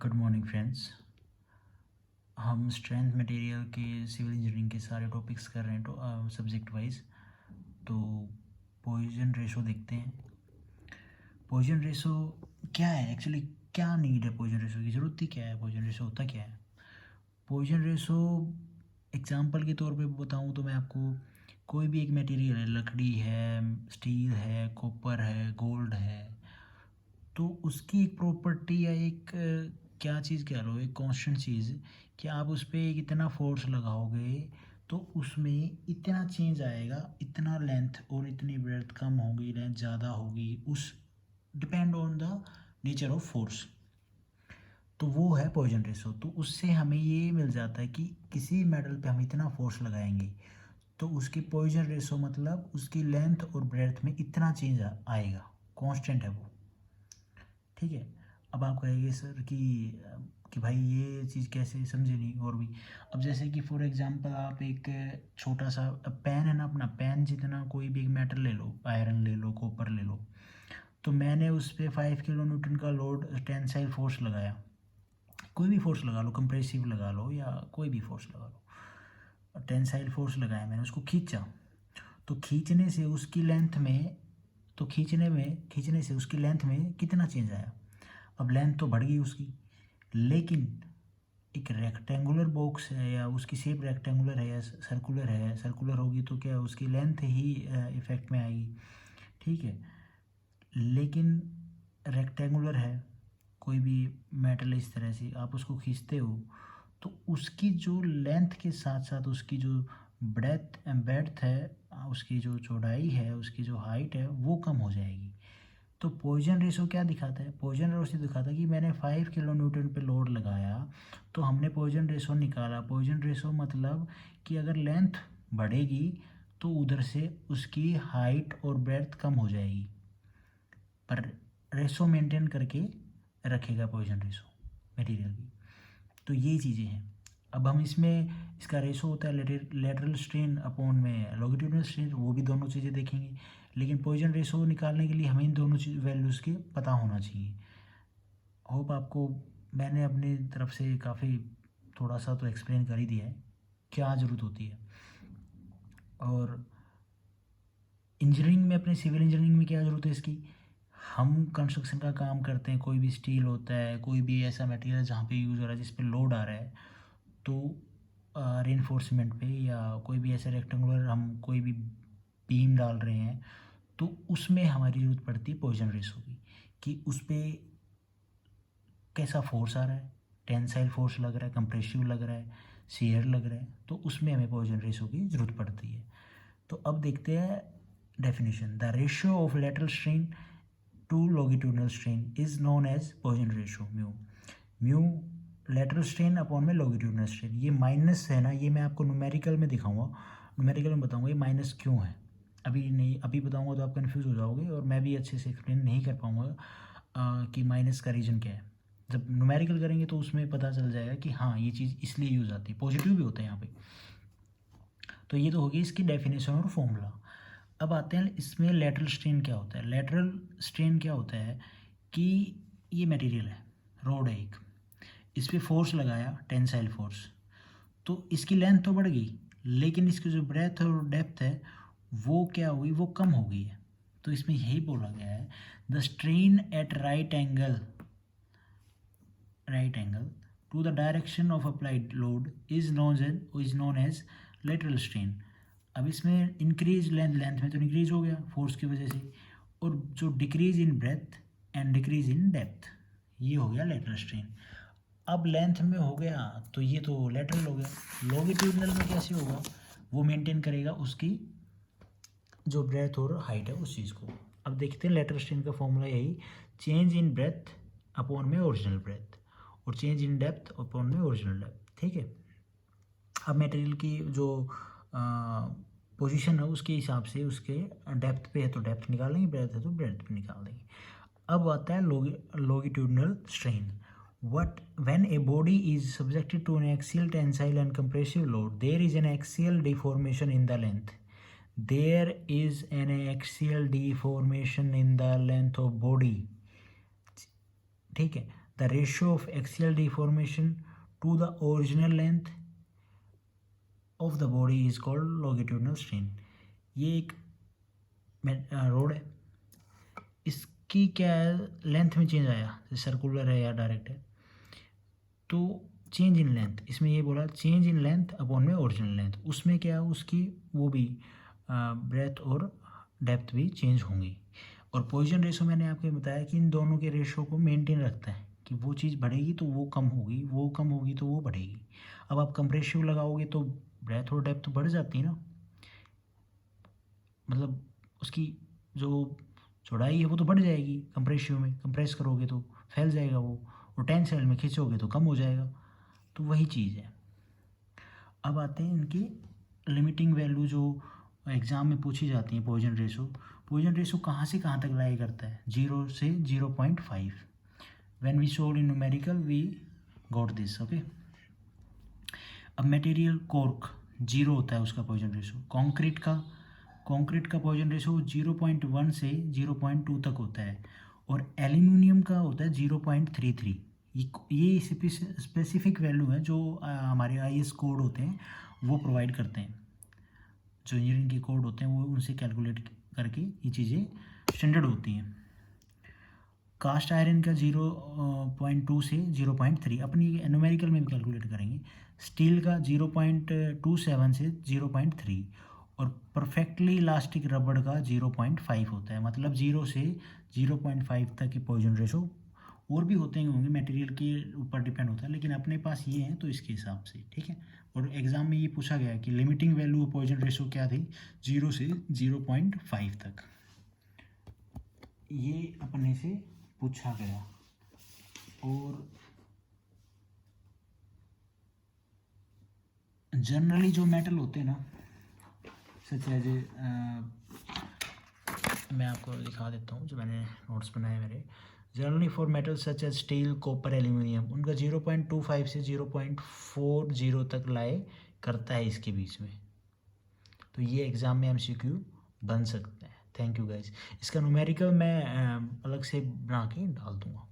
Good morning friends. हम strength material के civil engineering के सारे टॉपिक्स कर रहे हैं तो सब्जेक्ट वाइज। तो पॉइजन रेशो देखते हैं। पॉइजन रेशो क्या है एक्चुअली, क्या नीड है पॉइजन रेशो की, ज़रूरत ही क्या है, पॉइजन रेशो होता क्या है। पॉइजन रेशो एग्जांपल के तौर पे बताऊं तो मैं आपको, कोई भी एक मटेरियल है, लकड़ी है, स्टील है, कॉपर है, गोल्ड है, तो उसकी एक प्रॉपर्टी या एक क्या चीज़ कह लो, एक कांस्टेंट चीज़ कि आप उस पर एक इतना फोर्स लगाओगे तो उसमें इतना चेंज आएगा, इतना लेंथ और इतनी ब्रेड्थ कम होगी, लेंथ ज़्यादा होगी, उस depend on the nature of force. तो वो है पॉइजन रेशो। तो उससे हमें ये मिल जाता है कि किसी मेटल पे हम इतना फोर्स लगाएंगे तो उसकी पॉइजन रेशो मतलब उसकी लेंथ और ब्रेड्थ में इतना चेंज आएगा, कांस्टेंट है वो। ठीक है। अब आप कहेंगे सर कि भाई ये चीज़ कैसे, समझे नहीं। और भी, अब जैसे कि फॉर एग्जांपल आप एक छोटा सा पेन है ना, अपना पेन जितना कोई भी एक मेटल ले लो, आयरन ले लो, कॉपर ले लो, तो मैंने उस पर 5 किलो न्यूटन का लोड टेंसाइल फोर्स लगाया। कोई भी फोर्स लगा लो, कंप्रेसिव लगा लो या कोई भी फोर्स लगा लो, टेंसाइल फोर्स लगाया मैंने, उसको खींचा। तो खींचने से उसकी लेंथ में, तो खींचने से उसकी लेंथ में कितना चेंज आया। अब लेंथ तो बढ़ गई उसकी, लेकिन एक रेक्टेंगुलर बॉक्स है या उसकी शेप रेक्टेंगुलर है या सर्कुलर है, सर्कुलर होगी तो क्या उसकी लेंथ ही इफेक्ट में आएगी। ठीक है। लेकिन रेक्टेंगुलर है, कोई भी मेटल इस तरह से आप उसको खींचते हो तो उसकी जो लेंथ के साथ साथ उसकी जो ब्रेड्थ है, उसकी जो चौड़ाई है, उसकी जो हाइट है वो कम हो जाएगी। तो पॉइजन रेशो क्या दिखाता है, पॉइजन रेशो दिखाता है कि मैंने 5 किलो न्यूटन पे लोड लगाया तो हमने पॉइजन रेशो निकाला। पॉइजन रेशो मतलब कि अगर लेंथ बढ़ेगी तो उधर से उसकी हाइट और ब्रेड्थ कम हो जाएगी, पर रेशो मेंटेन करके रखेगा पॉइजन रेशो मटेरियल की। तो ये चीज़ें हैं। अब हम इसमें, इसका रेशो होता है लेटरल स्ट्रेन अपॉन में लॉन्गिट्यूडिनल स्ट्रेन, वो भी दोनों चीज़ें देखेंगे। लेकिन पॉइजन रेशो निकालने के लिए हमें इन दोनों चीज़ वैल्यूज़ के पता होना चाहिए। होप आपको मैंने अपनी तरफ से काफ़ी थोड़ा सा तो एक्सप्लेन कर ही दिया है क्या ज़रूरत होती है। और इंजीनियरिंग में, अपने सिविल इंजीनियरिंग में क्या ज़रूरत है इसकी। हम कंस्ट्रक्शन का काम करते हैं, कोई भी स्टील होता है, कोई भी ऐसा मटेरियल जहाँ पे यूज़ हो रहा है, जिस पे लोड आ रहा है, तो रेनफोर्समेंट पे या कोई भी ऐसे रेक्टेंगुलर हम कोई भी बीम डाल रहे हैं तो उसमें हमारी ज़रूरत पड़ती है पॉइजन रेशो की, कि उस पर कैसा फोर्स आ रहा है, टेंसाइल फोर्स लग रहा है, कंप्रेसिव लग रहा है, शियर लग रहा है, तो उसमें हमें पॉइजन रेशो की ज़रूरत पड़ती है। तो अब देखते हैं definition. The ratio of lateral strain to longitudinal strain is known as Poisson ratio, mu. Mu lateral strain upon में लॉन्गिट्यूडिनल स्ट्रेन, ये माइनस है ना, ये मैं आपको न्यूमेरिकल में दिखाऊंगा, न्यूमेरिकल में बताऊंगा ये माइनस क्यों है। अभी नहीं, अभी बताऊंगा तो आप कंफ्यूज हो जाओगे और मैं भी अच्छे से एक्सप्लेन नहीं कर पाऊंगा कि माइनस का रीज़न क्या है। जब न्यूमेरिकल करेंगे तो उसमें पता चल जाएगा कि हाँ ये चीज़ इसलिए यूज़ आती है, पॉजिटिव भी होता है यहाँ पे। तो ये तो होगी इसकी डेफिनेशन और फॉर्मूला। अब आते हैं इसमें लेटरल स्ट्रेन क्या होता है। लेटरल स्ट्रेन क्या होता है कि ये मटेरियल है, रोड है एक, इस पर फोर्स लगाया, टेंसाइल फोर्स, तो इसकी लेंथ तो बढ़ गई, लेकिन इसकी जो ब्रेथ और डेप्थ है वो क्या हुई, वो कम हो गई है। तो इसमें यही बोला गया है, the strain at right angle to the direction of applied load is known as lateral strain. अब इसमें इंक्रीज लेंथ में तो इंक्रीज हो गया फोर्स की वजह से, और जो decrease in breadth and decrease in depth, ये हो गया लेटरल स्ट्रेन। अब लेंथ में हो गया तो ये तो लेटरल हो गया। लॉन्गिट्यूडिनल में कैसे होगा, वो मेंटेन करेगा उसकी जो ब्रेथ और हाइट है उस चीज़ को। अब देखते हैं लेटरल स्ट्रेन का फॉर्मूला यही, चेंज इन ब्रेथ अपॉन में ओरिजिनल ब्रेथ और चेंज इन डेप्थ अपॉन में ओरिजिनल डेप्थ। ठीक है। अब मटेरियल की जो पोजीशन है उसके हिसाब से उसके डेप्थ पे है तो डेप्थ निकालेंगे, ब्रेथ है तो ब्रेथ पे निकाल देंगे। अब आता है longitudinal strain. What when a body is subjected to an axial tensile and compressive load, there is an axial deformation in the length. There is an axial deformation in the length of body. ठीक है। The ratio of axial deformation to the original length of the body is called longitudinal strain. ये एक road है, इसकी क्या है, length में change आया, सर्कुलर है या डायरेक्ट है, तो चेंज इन लेंथ, इसमें ये बोला चेंज इन लेंथ अपॉन में ओरिजिनल लेंथ, उसमें क्या है उसकी वो भी ब्रेथ और डेप्थ भी चेंज होंगी। और पॉइजन रेशो मैंने आपको बताया कि इन दोनों के रेशो को मेंटेन रखता है कि वो चीज़ बढ़ेगी तो वो कम होगी, वो कम होगी तो वो बढ़ेगी। अब आप कंप्रेसिव लगाओगे तो ब्रेथ और डेप्थ बढ़ जाती है ना, मतलब उसकी जो चौड़ाई है वो तो बढ़ जाएगी कंप्रेसिव में, कंप्रेस करोगे तो फैल जाएगा वो, और टेंसाइल में खींचोगे तो कम हो जाएगा। तो वही चीज़ है। अब आते हैं इनकी लिमिटिंग वैल्यू जो एग्ज़ाम में पूछी जाती है। पॉइजन रेशो कहाँ से कहाँ तक लाई करता है, 0 से 0.5। When we showed in numerical we got this, okay. अब मटेरियल कॉर्क 0 होता है उसका पॉइजन रेशो, कंक्रीट का पॉइजन रेशो 0.1 से 0.2 तक होता है, और एल्यूमिनियम का होता है 0.33। ये स्पेसिफिक वैल्यू है जो हमारे IS कोड होते हैं वो प्रोवाइड करते हैं, जो इंजीनियरिंग के कोड होते हैं वो उनसे कैलकुलेट करके ये चीज़ें स्टैंडर्ड होती हैं। कास्ट आयरन का 0.2 से 0.3 अपनी न्यूमेरिकल में भी कैलकुलेट करेंगे। स्टील का 0.27 से 0.3, और परफेक्टली इलास्टिक रबड़ का 0.5 होता है। मतलब 0 से 0.5 तक के पॉइजन रेशो, और भी होते होंगे, मटेरियल के ऊपर डिपेंड होता है, लेकिन अपने पास ये हैं तो इसके हिसाब से, ठीक है। और एग्ज़ाम में ये पूछा गया कि limiting value of Poisson ratio क्या थी, 0 से 0.5 तक, ये अपने से पूछा गया। और जनरली जो मेटल होते हैं ना, सच एज मैं आपको दिखा देता हूँ जो मैंने नोट्स बनाए मेरे। Generally for metal such as steel, copper, aluminium, उनका 0.25 से 0.40 तक लाए करता है इसके बीच में। तो ये एग्ज़ाम में MCQ बन सकते हैं। Thank you guys. इसका न्यूमेरिकल मैं अलग से बना के डाल दूँगा।